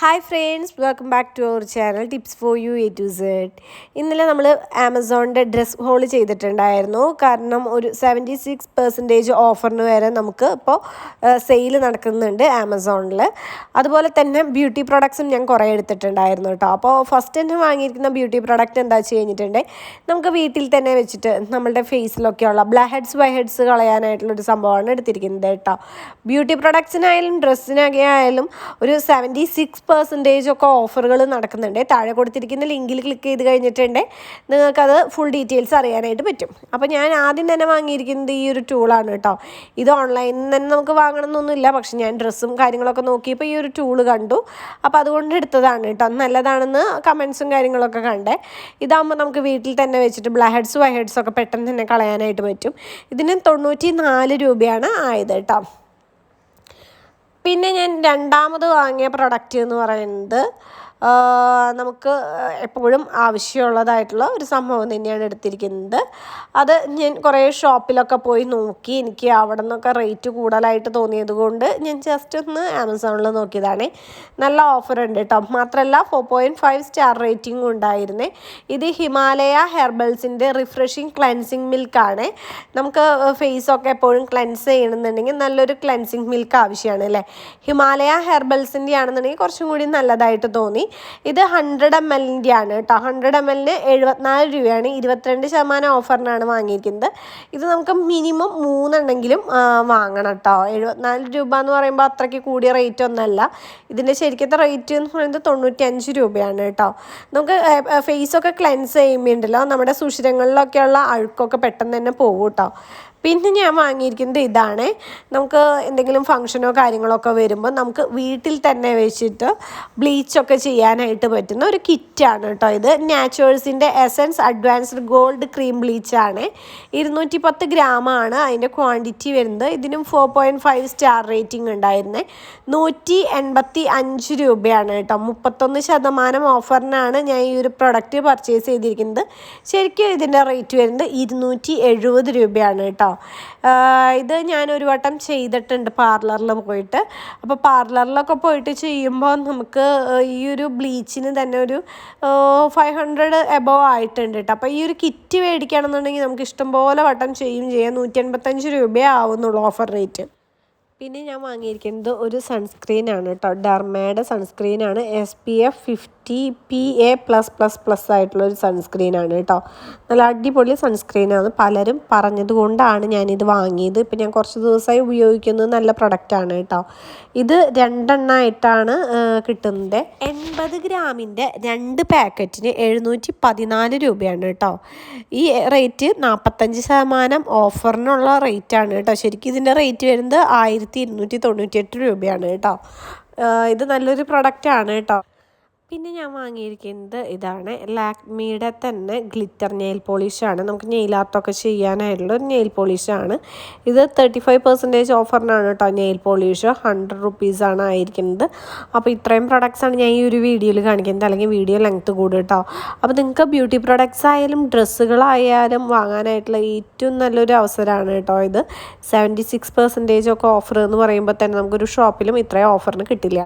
Hi friends, welcome back to our channel tips for you A to Z. ഇന്നലെ നമ്മൾ ആമസോണിൻ്റെ dress whole ചെയ്തിട്ടുണ്ടായിരുന്നു. കാരണം ഒരു 76% ഓഫറിന് വരെ നമുക്ക് ഇപ്പോൾ സെയിൽ നടക്കുന്നുണ്ട് ആമസോണിൽ. അതുപോലെ തന്നെ ബ്യൂട്ടി പ്രൊഡക്ട്സും ഞാൻ കുറേ എടുത്തിട്ടുണ്ടായിരുന്നു കേട്ടോ. അപ്പോൾ ഫസ്റ്റ് തന്നെ വാങ്ങിയിരിക്കുന്ന ബ്യൂട്ടി പ്രൊഡക്റ്റ് എന്താ വെച്ച് കഴിഞ്ഞിട്ടുണ്ടെങ്കിൽ നമുക്ക് വീട്ടിൽ തന്നെ വെച്ചിട്ട് നമ്മളുടെ ഫേസിലൊക്കെയുള്ള ബ്ലാക്ക് ഹെഡ്സ് വൈറ്റ് ഹെഡ്സ് കളയാനായിട്ടുള്ളൊരു സംഭവമാണ് എടുത്തിരിക്കുന്നത് കേട്ടോ. ബ്യൂട്ടി പ്രൊഡക്ട്സിനായാലും ഡ്രസ്സിനൊക്കെ ആയാലും ഒരു 76% ഒക്കെ ഓഫറുകൾ നടക്കുന്നുണ്ട്. താഴെ കൊടുത്തിരിക്കുന്ന ലിങ്കിൽ ക്ലിക്ക് ചെയ്ത് കഴിഞ്ഞിട്ടുണ്ടെങ്കിൽ നിങ്ങൾക്കത് ഫുൾ ഡീറ്റെയിൽസ് അറിയാനായിട്ട് പറ്റും. അപ്പോൾ ഞാൻ ആദ്യം തന്നെ വാങ്ങിയിരിക്കുന്നത് ഈ ഒരു ടൂളാണ് കേട്ടോ. ഇത് ഓൺലൈനിൽ നിന്ന് തന്നെ നമുക്ക് വാങ്ങണമെന്നൊന്നുമില്ല, പക്ഷെ ഞാൻ ഡ്രസ്സും കാര്യങ്ങളൊക്കെ നോക്കിയപ്പോൾ ഈ ഒരു ടൂള് കണ്ടു. അപ്പോൾ അതുകൊണ്ട് എടുത്തതാണ് കേട്ടോ. നല്ലതാണെന്ന് കമൻസും കാര്യങ്ങളൊക്കെ കണ്ടേ. ഇതാകുമ്പോൾ നമുക്ക് വീട്ടിൽ തന്നെ വെച്ചിട്ട് ബ്ലാക്ക് ഹെഡ്സ് വൈറ്റ് ഹെഡ്സ് ഒക്കെ പെട്ടെന്ന് തന്നെ കളയാനായിട്ട് പറ്റും. ഇതിന് 94 രൂപയാണ് ആയത് കേട്ടോ. പിന്നെ ഞാൻ രണ്ടാമത് വാങ്ങിയ പ്രൊഡക്റ്റ് എന്ന് പറയുന്നത് നമുക്ക് എപ്പോഴും ആവശ്യമുള്ളതായിട്ടുള്ള ഒരു സംഭവം തന്നെയാണ് എടുത്തിരിക്കുന്നത്. അത് ഞാൻ കുറേ ഷോപ്പിലൊക്കെ പോയി നോക്കി. എനിക്ക് അവിടെ നിന്നൊക്കെ റേറ്റ് കൂടുതലായിട്ട് തോന്നിയത് കൊണ്ട് ഞാൻ ജസ്റ്റ് ഒന്ന് ആമസോണിൽ നോക്കിയതാണ്. നല്ല ഓഫർ ഉണ്ട് കേട്ടോ. മാത്രമല്ല 4.5 സ്റ്റാർ റേറ്റിംഗും ഉണ്ടായിരുന്നേ. ഇത് ഹിമാലയ ഹെർബൽസിൻ്റെ റിഫ്രഷിങ് ക്ലെൻസിങ് മിൽക്കാണ്. നമുക്ക് ഫേസൊക്കെ എപ്പോഴും ക്ലെൻസ് ചെയ്യണമെന്നുണ്ടെങ്കിൽ നല്ലൊരു ക്ലെൻസിങ് മിൽക്ക് ആവശ്യമാണ് അല്ലേ. ഹിമാലയ ഹെർബൽസിൻ്റെ ആണെന്നുണ്ടെങ്കിൽ കുറച്ചും കൂടി നല്ലതായിട്ട് തോന്നി. ഇത് 100 ml ആണ് കേട്ടോ. 100 ml 74 രൂപയാണ്. 22% ഓഫറിനാണ് വാങ്ങിയിരിക്കുന്നത്. ഇത് നമുക്ക് മിനിമം 3 എണ്ണെങ്കിലും വാങ്ങണം കേട്ടോ. 74 രൂപ എന്ന് പറയുമ്പോൾ അത്രയ്ക്ക് കൂടിയ റേറ്റ് ഒന്നല്ല. ഇതിൻ്റെ ശരിക്കത്തെ റേറ്റ് എന്ന് പറയുന്നത് 95 രൂപയാണ് കേട്ടോ. നമുക്ക് ഫേസൊക്കെ ക്ലെൻസ് ചെയ്യുമ്പോൾ ഉണ്ടല്ലോ, നമ്മുടെ സുഷിരങ്ങളിലൊക്കെയുള്ള അഴുക്കൊക്കെ പെട്ടെന്ന് തന്നെ പോകും കേട്ടോ. പിന്നെ ഞാൻ വാങ്ങിയിരിക്കുന്നത് ഇതാണ്. നമുക്ക് എന്തെങ്കിലും ഫംഗ്ഷനോ കാര്യങ്ങളൊക്കെ വരുമ്പോൾ നമുക്ക് വീട്ടിൽ തന്നെ വെച്ചിട്ട് ബ്ലീച്ചൊക്കെ ചെയ്യാനായിട്ട് പറ്റുന്ന ഒരു കിറ്റാണ് കേട്ടോ. ഇത് നാച്ചുറൽസിൻ്റെ എസൻസ് അഡ്വാൻസ്ഡ് ഗോൾഡ് ക്രീം ബ്ലീച്ചാണ്. 210 ഗ്രാമാണ് അതിൻ്റെ ക്വാണ്ടിറ്റി വരുന്നത്. ഇതിനും 4.5 സ്റ്റാർ റേറ്റിംഗ് ഉണ്ടായിരുന്നത്. 185 രൂപയാണ് കേട്ടോ. 31% ഓഫറിനാണ് ഞാൻ ഈ ഒരു പ്രൊഡക്റ്റ് പർച്ചേസ് ചെയ്തിരിക്കുന്നത്. ശരിക്കും ഇതിൻ്റെ റേറ്റ് വരുന്നത് 270 രൂപയാണ് കേട്ടോ. ഇത് ഞാനൊരു വട്ടം ചെയ്തിട്ടുണ്ട് പാർലറിൽ പോയിട്ട്. അപ്പോൾ പാർലറിലൊക്കെ പോയിട്ട് ചെയ്യുമ്പോൾ നമുക്ക് ഈ ഒരു ബ്ലീച്ചിന് തന്നെ ഒരു 500 എബോവ് ആയിട്ടുണ്ട് കേട്ടോ. അപ്പോൾ ഈ ഒരു കിറ്റ് മേടിക്കുകയാണെന്നുണ്ടെങ്കിൽ നമുക്ക് ഇഷ്ടംപോലെ വട്ടം ചെയ്യാം. 185 രൂപയേ ആവുന്നുള്ളൂ ഓഫർ റേറ്റ്. പിന്നെ ഞാൻ വാങ്ങിയിരിക്കുന്നത് ഒരു സൺസ്ക്രീനാണ് കേട്ടോ. ഡെർമയുടെ സൺസ്ക്രീനാണ്. SPF 50 PA+++ ആയിട്ടുള്ളൊരു സൺസ്ക്രീനാണ് കേട്ടോ. നല്ല അടിപൊളി സൺസ്ക്രീനാണ്. പലരും പറഞ്ഞത് കൊണ്ടാണ് ഞാനിത് വാങ്ങിയത്. ഇപ്പം ഞാൻ കുറച്ച് ദിവസമായി ഉപയോഗിക്കുന്നത്. നല്ല പ്രൊഡക്റ്റാണ് കേട്ടോ. ഇത് 2 എണ്ണമായിട്ടാണ് കിട്ടുന്നത്. 80 ഗ്രാമിൻ്റെ 2 പാക്കറ്റിന് 714 രൂപയാണ് കേട്ടോ. ഈ റേറ്റ് 45% ഓഫറിനുള്ള റേറ്റാണ് കേട്ടോ. ശരിക്കും ഇതിൻ്റെ റേറ്റ് വരുന്നത് 1298 രൂപയാണ് കേട്ടോ. ഇത് നല്ലൊരു പ്രൊഡക്റ്റാണ് കേട്ടോ. പിന്നെ ഞാൻ വാങ്ങിയിരിക്കുന്നത് ഇതാണ്. ലാക്മിയുടെ തന്നെ ഗ്ലിറ്റർ നെയിൽ പോളിഷാണ്. നമുക്ക് നെയിൽ ആർട്ടൊക്കെ ചെയ്യാനായിട്ടുള്ള ഒരു നെയിൽ പോളിഷാണ്. ഇത് 35% ഓഫറിനാണ് കേട്ടോ. നെയിൽ പോളിഷ് 100 റുപ്പീസാണ് ആയിരിക്കുന്നത്. അപ്പോൾ ഇത്രയും പ്രൊഡക്ട്സാണ് ഞാൻ ഈ ഒരു വീഡിയോയിൽ കാണിക്കുന്നത്. അല്ലെങ്കിൽ വീഡിയോ ലെങ്ത്ത് കൂടും കേട്ടോ. അപ്പോൾ നിങ്ങൾക്ക് ബ്യൂട്ടി പ്രൊഡക്ട്സ് ആയാലും ഡ്രസ്സുകളായാലും വാങ്ങാനായിട്ടുള്ള ഏറ്റവും നല്ലൊരു അവസരമാണ് കേട്ടോ ഇത്. 76% ഒക്കെ ഓഫർ എന്ന് പറയുമ്പോൾ തന്നെ നമുക്കൊരു ഷോപ്പിലും ഇത്രയും ഓഫറിന് കിട്ടില്ല.